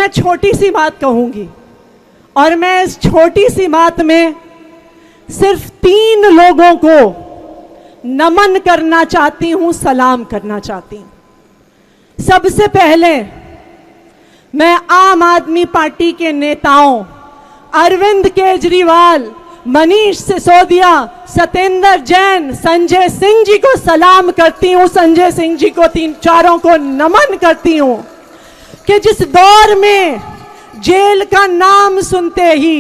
मैं छोटी सी बात कहूंगी और मैं इस छोटी सी बात में सिर्फ 3 लोगों को नमन करना चाहती हूं, सलाम करना चाहती हूं। सबसे पहले मैं आम आदमी पार्टी के नेताओं अरविंद केजरीवाल, मनीष सिसोदिया, सत्येंद्र जैन, संजय सिंह जी को सलाम करती हूं। संजय सिंह जी को, चारों को नमन करती हूं कि जिस दौर में जेल का नाम सुनते ही,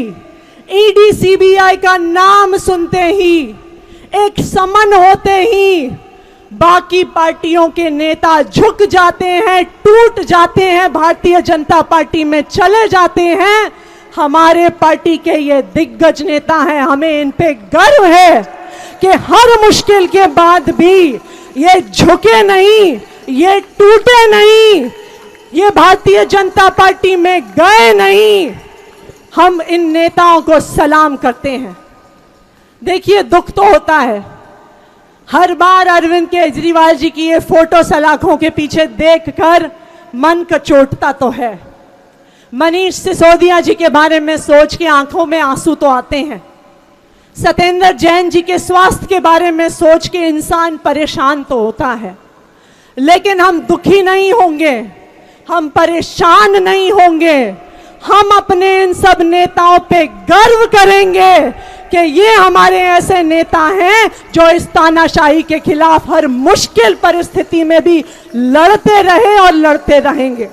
ईडी सीबीआई का नाम सुनते ही, एक समन होते ही बाकी पार्टियों के नेता झुक जाते हैं, टूट जाते हैं, भारतीय जनता पार्टी में चले जाते हैं, हमारे पार्टी के ये दिग्गज नेता हैं। हमें इन पे गर्व है कि हर मुश्किल के बाद भी ये झुके नहीं, ये टूटे नहीं, ये भारतीय जनता पार्टी में गए नहीं। हम इन नेताओं को सलाम करते हैं। देखिए, दुख तो होता है, हर बार अरविंद केजरीवाल जी की ये फोटो सलाखों के पीछे देखकर मन कचोटता तो है। मनीष सिसोदिया जी के बारे में सोच के आंखों में आंसू तो आते हैं। सत्येंद्र जैन जी के स्वास्थ्य के बारे में सोच के इंसान परेशान तो होता है, लेकिन हम दुखी नहीं होंगे, हम परेशान नहीं होंगे। हम अपने इन सब नेताओं पे गर्व करेंगे कि ये हमारे ऐसे नेता हैं जो इस तानाशाही के खिलाफ हर मुश्किल परिस्थिति में भी लड़ते रहे और लड़ते रहेंगे।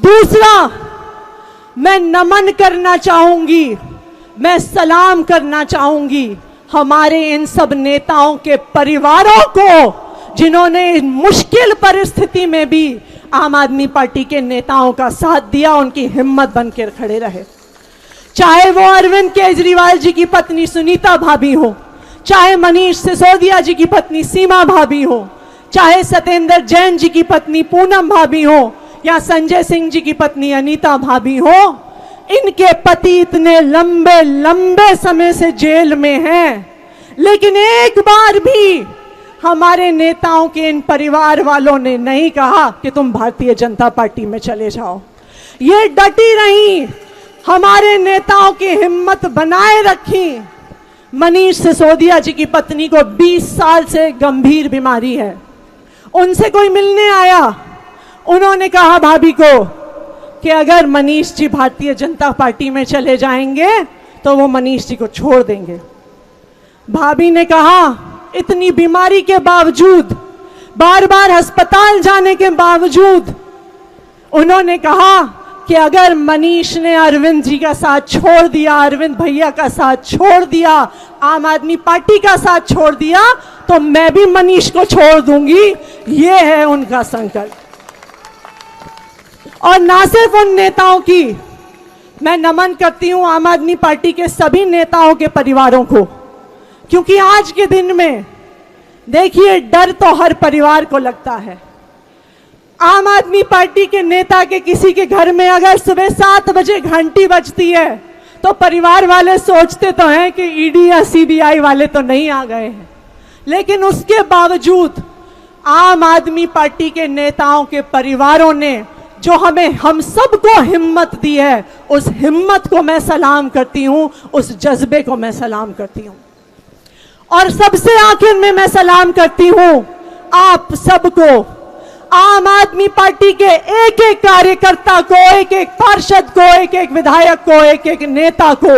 दूसरा, मैं नमन करना चाहूंगी, मैं सलाम करना चाहूंगी हमारे इन सब नेताओं के परिवारों को, जिन्होंने मुश्किल परिस्थिति में भी आम आदमी पार्टी के नेताओं का साथ दिया, उनकी हिम्मत बनकर खड़े रहे। चाहे वो अरविंद केजरीवाल जी की पत्नी सुनीता भाभी हो, चाहे मनीष सिसोदिया जी की पत्नी सीमा भाभी हो, चाहे सत्येंद्र जैन जी की पत्नी पूनम भाभी हो, या संजय सिंह जी की पत्नी अनीता भाभी हो। इनके पति इतने लंबे लंबे समय से जेल में हैं, लेकिन एक बार भी हमारे नेताओं के इन परिवार वालों ने नहीं कहा कि तुम भारतीय जनता पार्टी में चले जाओ। ये डटी रही, हमारे नेताओं की हिम्मत बनाए रखी। मनीष सिसोदिया जी की पत्नी को 20 साल से गंभीर बीमारी है। उनसे कोई मिलने आया, उन्होंने कहा भाभी को कि अगर मनीष जी भारतीय जनता पार्टी में चले जाएंगे तो वो मनीष जी को छोड़ देंगे। भाभी ने कहा, इतनी बीमारी के बावजूद, बार बार अस्पताल जाने के बावजूद, उन्होंने कहा कि अगर मनीष ने अरविंद जी का साथ छोड़ दिया, अरविंद भैया का साथ छोड़ दिया, आम आदमी पार्टी का साथ छोड़ दिया, तो मैं भी मनीष को छोड़ दूंगी। ये है उनका संकल्प। और ना सिर्फ उन नेताओं की, मैं नमन करती हूं आम आदमी पार्टी के सभी नेताओं के परिवारों को, क्योंकि आज के दिन में देखिए, डर तो हर परिवार को लगता है। आम आदमी पार्टी के नेता के किसी के घर में अगर सुबह 7 बजे घंटी बजती है तो परिवार वाले सोचते तो हैं कि ईडी या सीबीआई वाले तो नहीं आ गए हैं, लेकिन उसके बावजूद आम आदमी पार्टी के नेताओं के परिवारों ने जो हम सबको हिम्मत दी है, उस हिम्मत को मैं सलाम करती हूं, उस जज्बे को मैं सलाम करती हूं। और सबसे आखिर में मैं सलाम करती हूं आप सबको, आम आदमी पार्टी के एक एक कार्यकर्ता को, एक एक पार्षद को, एक एक विधायक को, एक एक नेता को,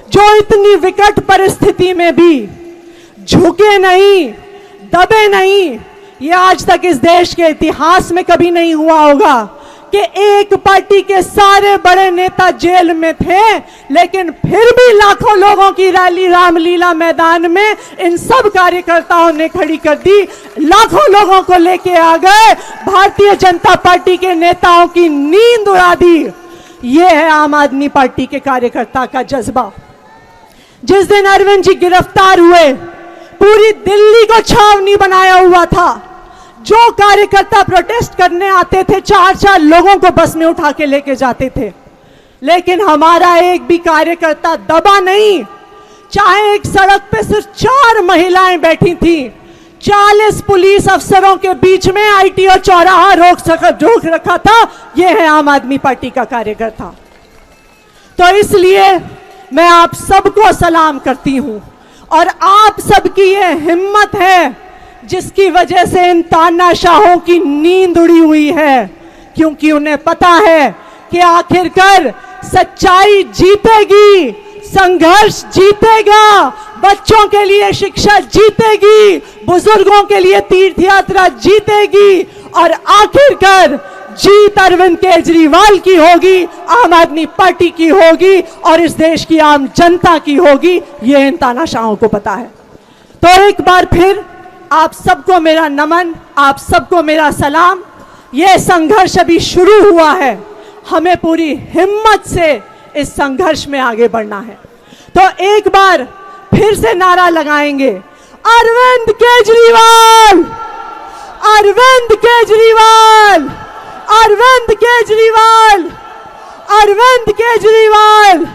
जो इतनी विकट परिस्थिति में भी झुके नहीं, दबे नहीं। ये आज तक इस देश के इतिहास में कभी नहीं हुआ होगा कि एक पार्टी के सारे बड़े नेता जेल में थे, लेकिन फिर भी लाखों लोगों की रैली रामलीला मैदान में इन सब कार्यकर्ताओं ने खड़ी कर दी, लाखों लोगों को लेके आ गए, भारतीय जनता पार्टी के नेताओं की नींद उड़ा दी। ये है आम आदमी पार्टी के कार्यकर्ता का जज्बा। जिस दिन अरविंद जी गिरफ्तार हुए, पूरी दिल्ली को छावनी बनाया हुआ था। जो कार्यकर्ता प्रोटेस्ट करने आते थे, 4-4 लोगों को बस में उठा के लेके जाते थे। लेकिन हमारा एक भी कार्यकर्ता दबा नहीं। चाहे एक सड़क पे सिर्फ 4 महिलाएं बैठी थी, 40 पुलिस अफसरों के बीच में आईटीओ चौराहा रोक रखा था, यह है आम आदमी पार्टी का कार्यकर्ता। तो इसलिए मैं आप सबको सलाम करती हूं और आप सबकी ये हिम्मत है जिसकी वजह से इन तानाशाहों की नींद उड़ी हुई है, क्योंकि उन्हें पता है कि आखिरकार सच्चाई जीतेगी, संघर्ष जीतेगा, बच्चों के लिए शिक्षा जीतेगी, बुजुर्गों के लिए तीर्थ यात्रा जीतेगी और आखिरकार जीत अरविंद केजरीवाल की होगी, आम आदमी पार्टी की होगी और इस देश की आम जनता की होगी। ये इन तानाशाहों को पता है। तो एक बार फिर आप सबको मेरा नमन, आप सबको मेरा सलाम। ये संघर्ष अभी शुरू हुआ है, हमें पूरी हिम्मत से इस संघर्ष में आगे बढ़ना है। तो एक बार फिर से नारा लगाएंगे, अरविंद केजरीवाल, अरविंद केजरीवाल, अरविंद केजरीवाल, अरविंद केजरीवाल।